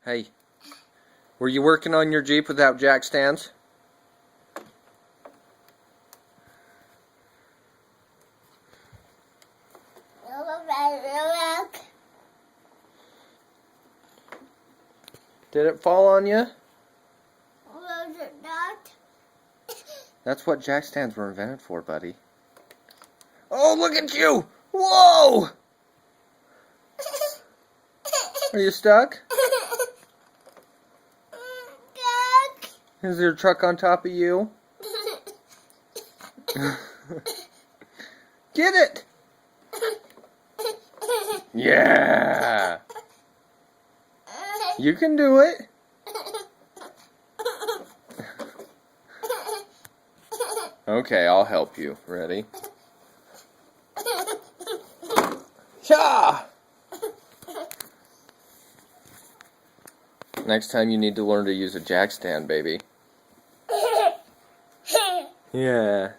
Hey, were you working on your Jeep without jack stands? Did it fall on you? Was it not? That's what jack stands were invented for, buddy. Oh, look at you! Whoa! Are you stuck? Is there a truck on top of you? Get it! Yeah! You can do it. Okay, I'll help you. Ready? Cha! Next time you need to learn to use a jack stand, baby. Yeah.